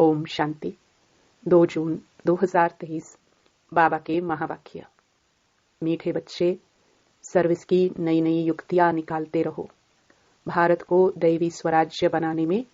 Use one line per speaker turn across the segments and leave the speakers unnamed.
ओम शांति। 2 जून 2023 बाबा के महावाक्य। मीठे बच्चे, सर्विस की नई नई युक्तियां निकालते रहो। भारत को दैवी स्वराज्य बनाने में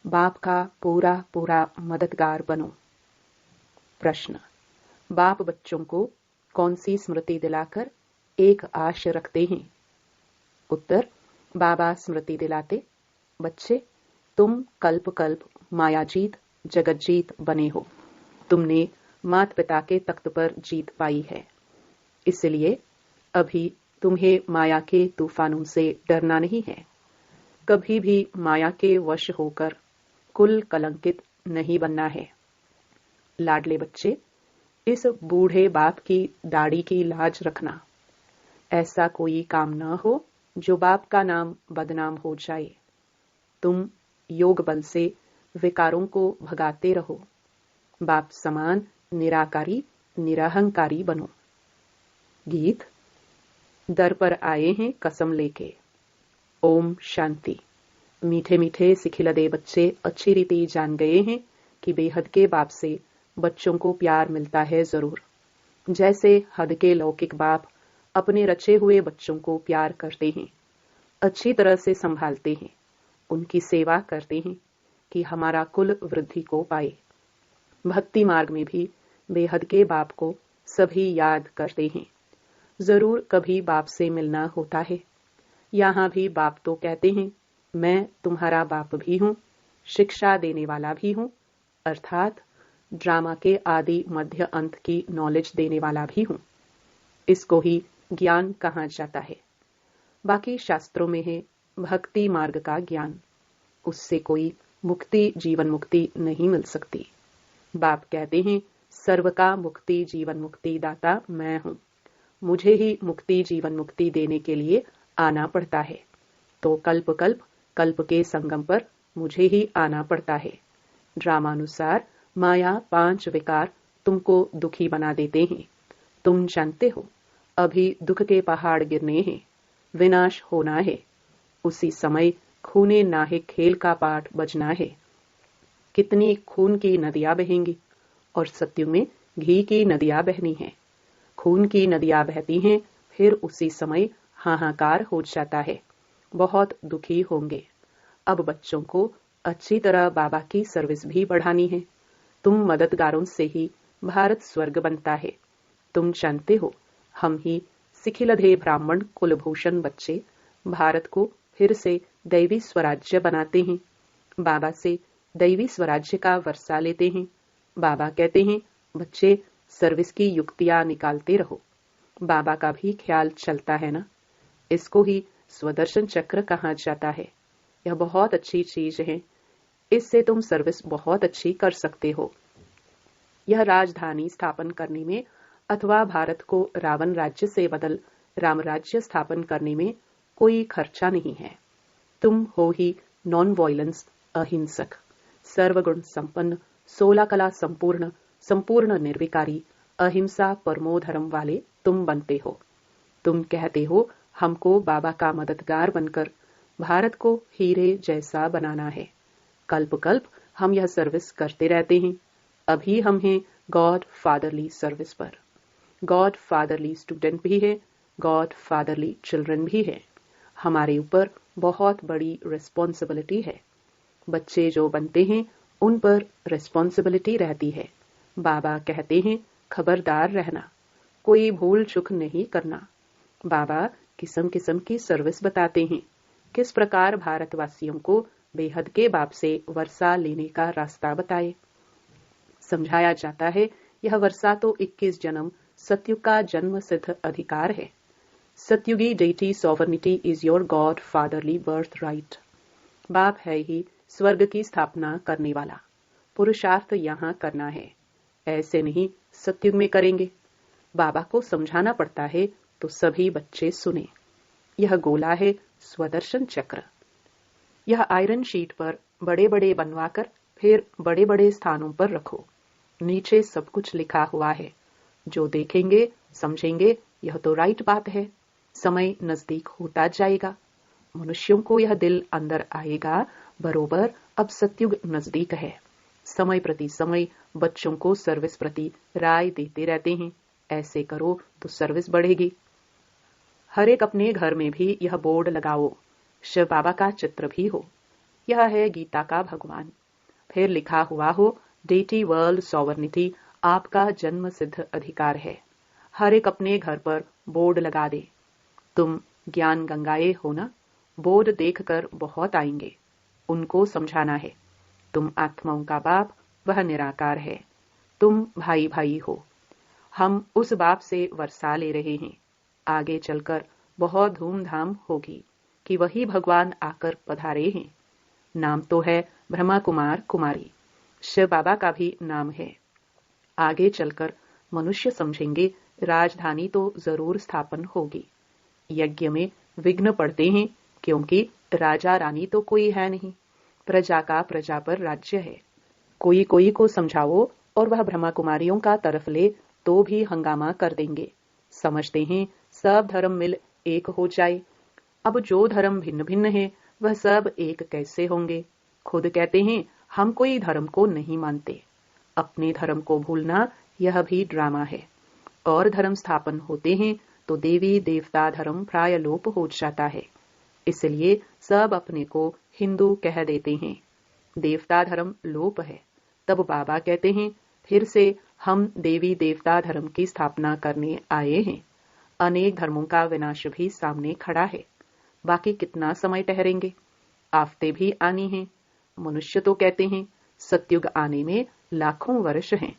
बाप का पूरा पूरा मददगार बनो। प्रश्न: बाप बच्चों को कौन सी स्मृति दिलाकर एक आश रखते हैं? उत्तर: बाबा स्मृति दिलाते, बच्चे तुम कल्प कल्प मायाजीत जगतजीत बने हो। तुमने माता पिता के तख्त पर जीत पाई है, इसलिए अभी तुम्हें माया के तूफानों से डरना नहीं है। कभी भी माया के वश होकर कुल कलंकित नहीं बनना है। लाडले बच्चे, इस बूढ़े बाप की दाढ़ी की लाज रखना। ऐसा कोई काम न हो जो बाप का नाम बदनाम हो जाए। तुम योग बल से विकारों को भगाते रहो। बाप समान निराकारी निरहंकारी बनो। गीत। दर पर आए हैं कसम लेके। ओम शांति। मीठे मीठे सिखिलदे बच्चे अच्छी रीति जान गए हैं कि बेहद के बाप से बच्चों को प्यार मिलता है जरूर। जैसे हद के लौकिक बाप अपने रचे हुए बच्चों को प्यार करते हैं, अच्छी तरह से संभालते हैं, उनकी सेवा करते हैं कि हमारा कुल वृद्धि को पाए। भक्ति मार्ग में भी बेहद के बाप को सभी याद करते हैं। जरूर कभी बाप से मिलना होता है। यहाँ भी बाप तो कहते हैं, मैं तुम्हारा बाप भी हूँ, शिक्षा देने वाला भी हूँ, अर्थात ड्रामा के आदि मध्य अंत की नॉलेज देने वाला भी हूँ। इसको ही ज्ञान कहा जाता है। बाकी शास्त्रों में है भक्ति मार्ग का ज्ञान, उससे कोई मुक्ति जीवन मुक्ति नहीं मिल सकती। बाप कहते हैं, सर्व का मुक्ति जीवन मुक्ति दाता मैं हूँ, मुझे ही मुक्ति जीवन मुक्ति देने के लिए आना पड़ता है। तो कल्प कल्प कल्प के संगम पर मुझे ही आना पड़ता है। ड्रामानुसार माया 5 विकार तुमको दुखी बना देते हैं। तुम जानते हो अभी दुख के पहाड़ गिरने हैं, विनाश होना है। उसी समय खूने नाहे खेल का पाठ बजना है। कितनी खून की नदियां बहेंगी और सत्युग में घी की नदियां बहनी हैं। खून की नदियां बहती हैं, फिर उसी समय हाहाकार हो जाता है, बहुत दुखी होंगे। अब बच्चों को अच्छी तरह बाबा की सर्विस भी बढ़ानी है। तुम मददगारों से ही भारत स्वर्ग बनता है। तुम जानते हो हम ही सिखिलधे ब्राह्मण कुलभूषण बच्चे भारत को फिर से दैवी स्वराज्य बनाते हैं। बाबा से दैवी स्वराज्य का वर्षा लेते हैं। बाबा कहते हैं, बच्चे सर्विस की युक्तियां निकालते रहो। बाबा का भी ख्याल चलता है ना। इसको ही स्वदर्शन चक्र कहा जाता है। यह बहुत अच्छी चीज है। इससे तुम सर्विस बहुत अच्छी कर सकते हो। यह राजधानी स्थापन करने में अथवा भारत को रावण राज्य से बदल राम राज्य स्थापन करने में कोई खर्चा नहीं है। तुम हो ही नॉन वॉयलेंस अहिंसक, सर्वगुण संपन्न, 16 कला संपूर्ण, संपूर्ण निर्विकारी, अहिंसा परमो धर्म वाले तुम बनते हो। तुम कहते हो हमको बाबा का मददगार बनकर भारत को हीरे जैसा बनाना है। कल्प कल्प हम यह सर्विस करते रहते हैं। अभी हम हैं गॉड फादरली सर्विस पर। गॉड फादरली स्टूडेंट भी है, गॉड फादरली चिल्ड्रन भी है। हमारे ऊपर बहुत बड़ी रिस्पॉन्सिबिलिटी है। बच्चे जो बनते हैं उन पर रिस्पॉन्सिबिलिटी रहती है। बाबा कहते हैं, खबरदार रहना, कोई भूल चूक नहीं करना। बाबा किस्म किस्म की सर्विस बताते हैं, किस प्रकार भारतवासियों को बेहद के बाप से वर्षा लेने का रास्ता बताए। समझाया जाता है, यह वर्षा तो 21 जन्म सत्युग का जन्म सिद्ध अधिकार है। सत्युगी deity sovereignty is your god fatherly birth right. बाप है ही स्वर्ग की स्थापना करने वाला। पुरुषार्थ यहाँ करना है, ऐसे नहीं सत्युग में करेंगे। बाबा को समझाना पड़ता है तो सभी बच्चे सुने। यह गोला है स्वदर्शन चक्र। यह आयरन शीट पर बड़े बड़े बनवाकर फिर बड़े बड़े स्थानों पर रखो। नीचे सब कुछ लिखा हुआ है। जो देखेंगे समझेंगे यह तो राइट बात है। समय नजदीक होता जाएगा। मनुष्यों को यह दिल अंदर आएगा, बरोबर अब सत्युग नजदीक है। समय प्रति समय बच्चों को सर्विस प्रति राय देते रहते हैं। ऐसे करो तो सर्विस बढ़ेगी। हर एक अपने घर में भी यह बोर्ड लगाओ, शिव बाबा का चित्र भी हो। यह है गीता का भगवान। फिर लिखा हुआ हो, डेटी वर्ल्ड सॉवर्निटी आपका जन्म सिद्ध अधिकार है। हर एक अपने घर पर बोर्ड लगा दे। तुम ज्ञान गंगाए हो ना, बोर्ड देखकर बहुत आएंगे। उनको समझाना है, तुम आत्माओं का बाप वह निराकार है। तुम भाई भाई हो। हम उस बाप से वर्षा ले रहे हैं। आगे चलकर बहुत धूमधाम होगी कि वही भगवान आकर पधारे हैं। नाम तो है ब्रह्मा कुमार कुमारी, शिव बाबा का भी नाम है। आगे चलकर मनुष्य समझेंगे राजधानी तो जरूर स्थापन होगी। यज्ञ में विघ्न पड़ते हैं क्योंकि राजा रानी तो कोई है नहीं, प्रजा का प्रजा पर राज्य है। कोई कोई को समझाओ और वह ब्रह्मा कुमारियों का तरफ ले तो भी हंगामा कर देंगे। समझते हैं सब धर्म मिल एक हो जाए। अब जो धर्म भिन्न भिन्न है वह सब एक कैसे होंगे? खुद कहते हैं हम कोई धर्म को नहीं मानते। अपने धर्म को भूलना यह भी ड्रामा है। और धर्म स्थापन होते हैं तो देवी देवता धर्म प्राय लोप हो जाता है। इसलिए सब अपने को हिंदू कह देते हैं। देवता धर्म लोप है। तब बाबा कहते हैं फिर से हम देवी देवता धर्म की स्थापना करने आए हैं। अनेक धर्मों का विनाश भी सामने खड़ा है। बाकी कितना समय ठहरेंगे? आफतें भी आनी हैं। मनुष्य तो कहते हैं सतयुग आने में लाखों वर्ष हैं।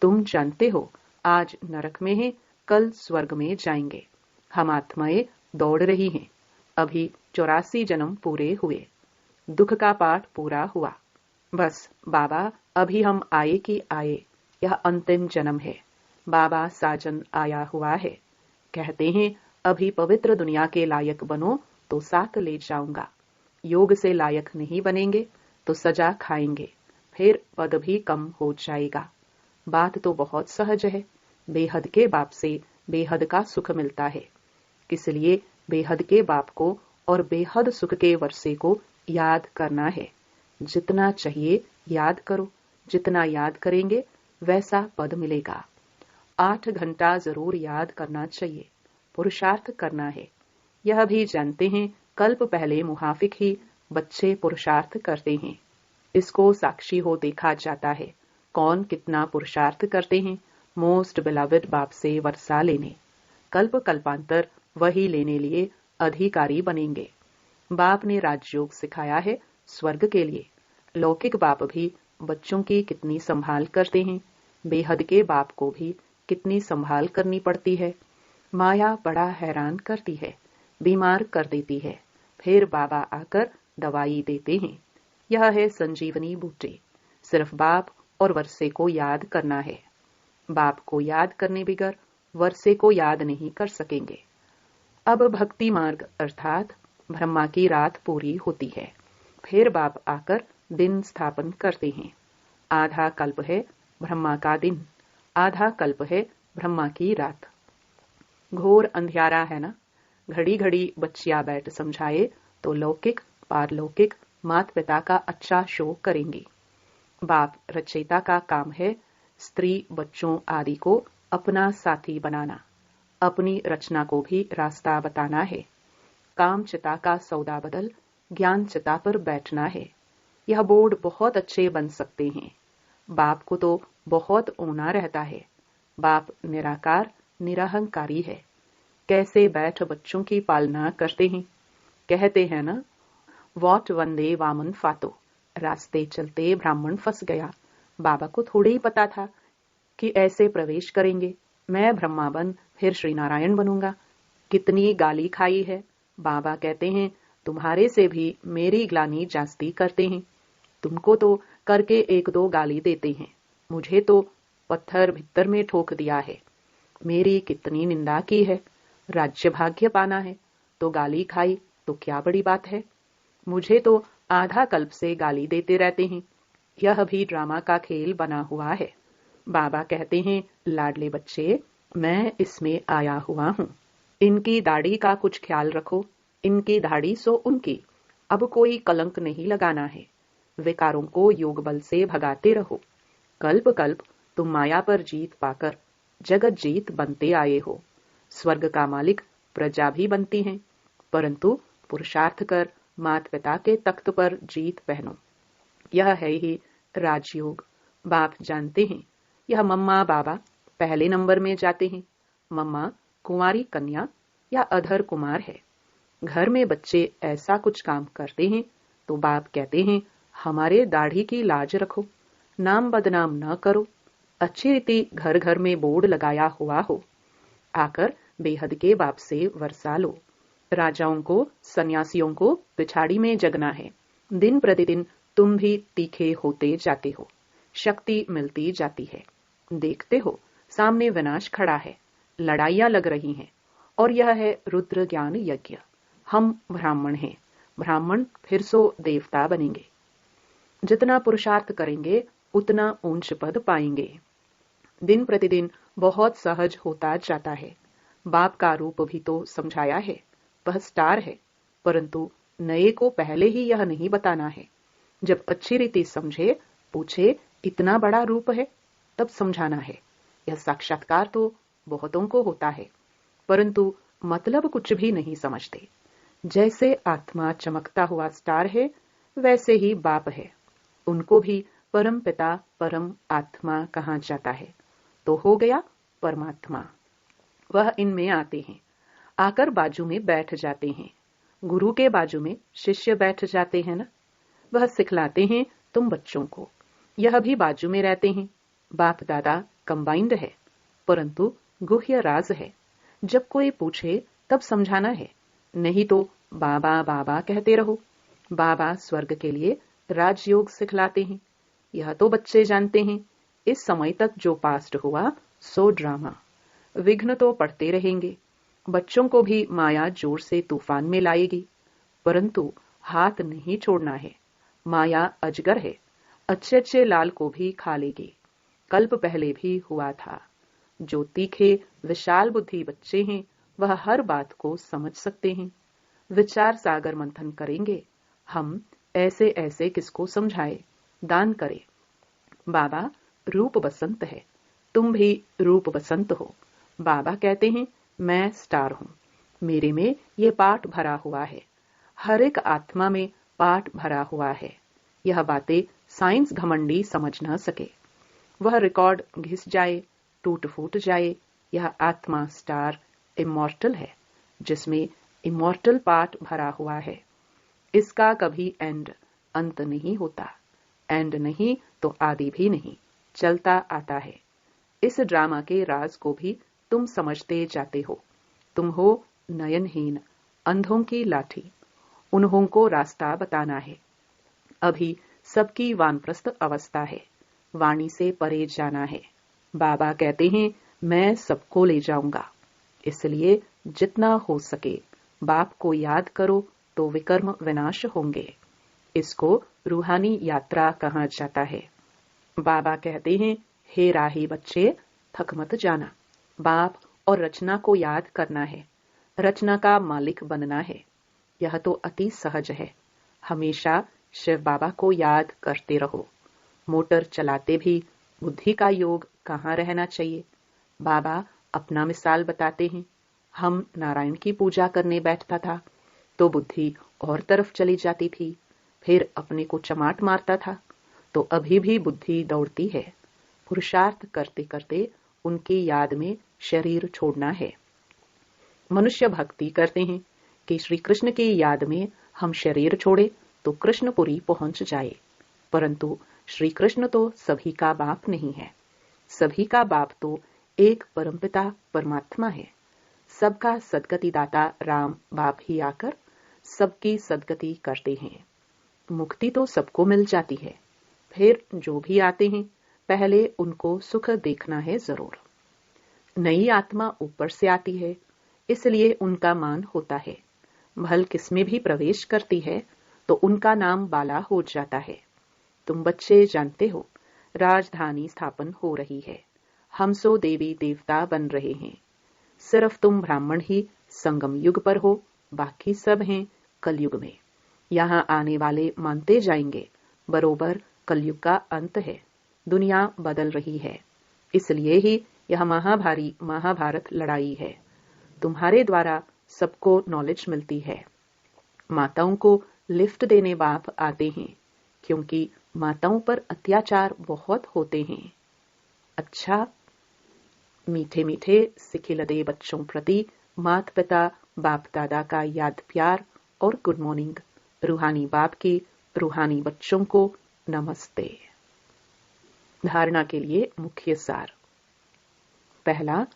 तुम जानते हो आज नरक में है, कल स्वर्ग में जाएंगे। हम आत्माएं दौड़ रही हैं। अभी 84 जन्म पूरे हुए। दुख का पाठ पूरा हुआ। बस बाबा अभी हम आए कि आए, यह अंतिम जन्म है। बाबा साजन आया हुआ है। कहते हैं अभी पवित्र दुनिया के लायक बनो तो साथ ले जाऊंगा। योग से लायक नहीं बनेंगे तो सजा खाएंगे, फिर पद भी कम हो जाएगा। बात तो बहुत सहज है। बेहद के बाप से बेहद का सुख मिलता है। इसलिए बेहद के बाप को और बेहद सुख के वर्षे को याद करना है। जितना चाहिए याद करो। जितना याद करेंगे वैसा पद मिलेगा। 8 घंटा जरूर याद करना चाहिए। पुरुषार्थ करना है। यह भी जानते हैं कल्प पहले मुहाफिक ही बच्चे पुरुषार्थ करते हैं। इसको साक्षी हो देखा जाता है कौन कितना पुरुषार्थ करते हैं मोस्ट बिलवड बाप से वर्षा लेने। कल्प कल्पांतर वही लेने लिए अधिकारी बनेंगे। बाप ने राजयोग सिखाया है स्वर्ग के लिए। लौकिक बाप भी बच्चों की कितनी संभाल करते हैं। बेहद के बाप को भी कितनी संभाल करनी पड़ती है। माया बड़ा हैरान करती है, बीमार कर देती है। फिर बाबा आकर दवाई देते हैं। यह है संजीवनी बूटी। सिर्फ बाप और वर्षे को याद करना है। बाप को याद करने बिगर वर्षे को याद नहीं कर सकेंगे। अब भक्ति मार्ग अर्थात ब्रह्मा की रात पूरी होती है। फिर बाप आकर दिन स्थापन करते हैं। आधा कल्प है ब्रह्मा का दिन, आधा कल्प है ब्रह्मा की रात। घोर अंधियारा है ना। घड़ी घड़ी बच्चियां बैठ समझाए तो लौकिक पारलौकिक माता पिता का अच्छा शो करेंगी। बाप रचयिता का काम है स्त्री बच्चों आदि को अपना साथी बनाना, अपनी रचना को भी रास्ता बताना है। काम चिता का सौदा बदल ज्ञान चिता पर बैठना है। यह बोर्ड बहुत अच्छे बन सकते हैं। बाप को तो बहुत ऊना रहता है। बाप निराकार निरहंकारी है। कैसे बैठ बच्चों की पालना करते हैं। कहते हैं ना, वॉट वंदे वामन फातो, रास्ते चलते ब्राह्मण फंस गया। बाबा को थोड़े ही पता था कि ऐसे प्रवेश करेंगे। मैं ब्रह्मा बन फिर श्री नारायण बनूंगा। कितनी गाली खाई है। बाबा कहते हैं तुम्हारे से भी मेरी ग्लानी जास्ती करते हैं। तुमको तो करके 1-2 गाली देते हैं, मुझे तो पत्थर भीतर में ठोक दिया है। मेरी कितनी निंदा की है। राज्य भाग्य पाना है तो गाली खाई तो क्या बड़ी बात है। मुझे तो आधा कल्प से गाली देते रहते हैं। यह भी ड्रामा का खेल बना हुआ है। बाबा कहते हैं लाडले बच्चे, मैं इसमें आया हुआ हूँ। इनकी दाढ़ी का कुछ ख्याल रखो। इनकी दाढ़ी सो उनकी। अब कोई कलंक नहीं लगाना है। विकारों को योग बल से भगाते रहो। कल्प कल्प तुम माया पर जीत पाकर जगत जीत बनते आए हो। स्वर्ग का मालिक प्रजा भी बनती है, परंतु पुरुषार्थ कर माता पिता के तख्त पर जीत पहनो। यह है ही राजयोग। बाप जानते हैं, यह मम्मा बाबा पहले नंबर में जाते हैं। मम्मा कुंवारी कन्या या अधर कुमार है। घर में बच्चे ऐसा कुछ काम करते हैं तो बाप कहते हैं, हमारे दाढ़ी की लाज रखो, नाम बदनाम न करो। अच्छी रीति घर घर में बोर्ड लगाया हुआ हो, आकर बेहद के बाप से वर्षा लो। राजाओं को, सन्यासियों को पिछाड़ी में जगना है। दिन प्रतिदिन तुम भी तीखे होते जाते हो, शक्ति मिलती जाती है। देखते हो सामने विनाश खड़ा है, लड़ाइयां लग रही हैं, और यह है रुद्र ज्ञान यज्ञ। हम ब्राह्मण हैं, ब्राह्मण फिर सो देवता बनेंगे। जितना पुरुषार्थ करेंगे उतना ऊंच पद पाएंगे। दिन प्रतिदिन बहुत सहज होता जाता है। बाप का रूप भी तो समझाया है, वह स्टार है, परंतु नए को पहले ही यह नहीं बताना है। जब अच्छी रीति समझे, पूछे इतना बड़ा रूप है, तब समझाना है। यह साक्षात्कार तो बहुतों को होता है, परंतु मतलब कुछ भी नहीं समझते। जैसे आत्मा चमकता हुआ स्टार है, वैसे ही बाप है। उनको भी परम पिता परम आत्मा कहा जाता है, तो हो गया परमात्मा। वह इनमें आते हैं, आकर बाजू में बैठ जाते हैं। गुरु के बाजू में शिष्य बैठ जाते हैं ना, वह सिखलाते हैं तुम बच्चों को। यह भी बाजू में रहते हैं। बाप दादा कंबाइंड है, परंतु गुह्य राज है। जब कोई पूछे तब समझाना है, नहीं तो बाबा बाबा कहते रहो। बाबा स्वर्ग के लिए राजयोग सिखलाते हैं। यह तो बच्चे जानते हैं। इस समय तक जो पास्ट हुआ सो ड्रामा। विघ्न तो पड़ते रहेंगे। बच्चों को भी माया जोर से तूफान में लाएगी, परंतु हाथ नहीं छोड़ना है। माया अजगर है, अच्छे अच्छे लाल को भी खा लेगी। कल्प पहले भी हुआ था। जो तीखे विशाल बुद्धि बच्चे हैं, वह हर बात को समझ सकते हैं। विचार सागर मंथन करेंगे। हम ऐसे ऐसे किसको समझाए, दान करें। बाबा रूप बसंत है, तुम भी रूप बसंत हो। बाबा कहते हैं मैं स्टार हूं, मेरे में ये पाठ भरा हुआ है। हर एक आत्मा में पाठ भरा हुआ है। यह बातें साइंस घमंडी समझ न सके। वह रिकॉर्ड घिस जाए, टूट फूट जाए। यह आत्मा स्टार इमॉर्टल है, जिसमें इमॉर्टल पार्ट भरा हुआ है। इसका कभी एंड अंत नहीं होता। एंड नहीं तो आदि भी नहीं, चलता आता है। इस ड्रामा के राज को भी तुम समझते जाते हो। तुम हो नयनहीन, अंधों की लाठी। उन्हों को रास्ता बताना है। अभी सबकी वानप्रस्थ अवस्था है, वाणी से परे जाना है। बाबा कहते हैं मैं सबको ले जाऊंगा, इसलिए जितना हो सके बाप को याद करो तो विकर्म विनाश होंगे। इसको रूहानी यात्रा कहा जाता है। बाबा कहते हैं हे राही बच्चे, थक मत जाना। बाप और रचना को याद करना है, रचना का मालिक बनना है। यह तो अति सहज है। हमेशा शिव बाबा को याद करते रहो। मोटर चलाते भी बुद्धि का योग कहाँ रहना चाहिए। बाबा अपना मिसाल बताते हैं। हम नारायण की पूजा करने बैठता था तो बुद्धि और तरफ चली जाती थी, फिर अपने को चमाट मारता था, तो अभी भी बुद्धि दौड़ती है। पुरुषार्थ करते करते उनकी याद में शरीर छोड़ना है। मनुष्य भक्ति करते हैं कि श्री कृष्ण की याद में हम शरीर छोड़े तो कृष्णपुरी पहुंच जाए, परंतु श्री कृष्ण तो सभी का बाप नहीं है। सभी का बाप तो एक परमपिता परमात्मा है। सबका सदगति दाता राम बाप ही आकर सबकी सदगति करते हैं। मुक्ति तो सबको मिल जाती है। फिर जो भी आते हैं पहले उनको सुख देखना है जरूर। नई आत्मा ऊपर से आती है, इसलिए उनका मान होता है। भल किसमें भी प्रवेश करती है तो उनका नाम बाला हो जाता है। तुम बच्चे जानते हो राजधानी स्थापन हो रही है। हम सो देवी देवता बन रहे हैं। सिर्फ तुम ब्राह्मण ही संगम युग पर हो, बाकी सब हैं कलयुग में। यहाँ आने वाले मानते जाएंगे बरोबर कलयुग का अंत है। दुनिया बदल रही है, इसलिए ही यह महाभारी महाभारत लड़ाई है। तुम्हारे द्वारा सबको नॉलेज मिलती है। माताओं को लिफ्ट देने बाप आते हैं, क्योंकि माताओं पर अत्याचार बहुत होते हैं। अच्छा, मीठे मीठे सिखिलदे बच्चों प्रति माता पिता बाप दादा का याद प्यार और गुड मॉर्निंग। रूहानी बाप की रूहानी बच्चों को नमस्ते। धारणा के लिए मुख्य सार। पहला,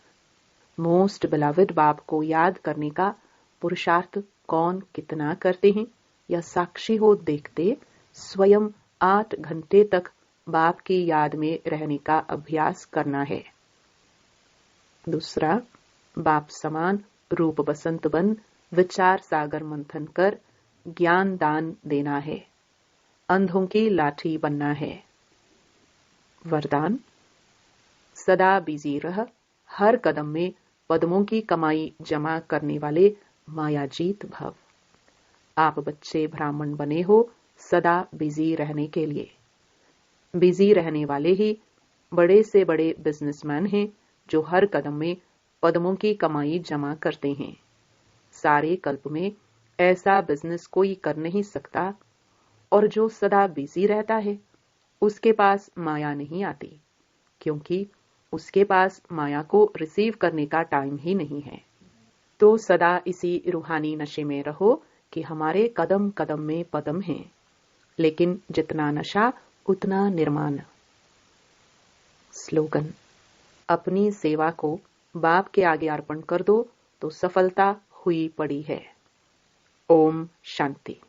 मोस्ट बिलवड बाप को याद करने का पुरुषार्थ कौन कितना करते हैं, यह साक्षी हो देखते स्वयं 8 घंटे तक बाप की याद में रहने का अभ्यास करना है। दूसरा, बाप समान रूप बसंत बन विचार सागर मंथन कर ज्ञान दान देना है। अंधों की लाठी बनना है। वरदान, सदा बिजी रह, हर कदम में पद्मों की कमाई जमा करने वाले मायाजीत भव। आप बच्चे ब्राह्मण बने हो सदा बिजी रहने के लिए। बिजी रहने वाले ही बड़े से बड़े बिजनेसमैन हैं, जो हर कदम में पद्मों की कमाई जमा करते हैं। सारे कल्प में ऐसा बिजनेस कोई कर नहीं सकता, और जो सदा बिजी रहता है उसके पास माया नहीं आती, क्योंकि उसके पास माया को रिसीव करने का टाइम ही नहीं है। तो सदा इसी रूहानी नशे में रहो कि हमारे कदम कदम में पद्म हैं, लेकिन जितना नशा उतना निर्माण। स्लोगन, अपनी सेवा को बाप के आगे अर्पण कर दो तो सफलता हुई पड़ी है। ओम शांति।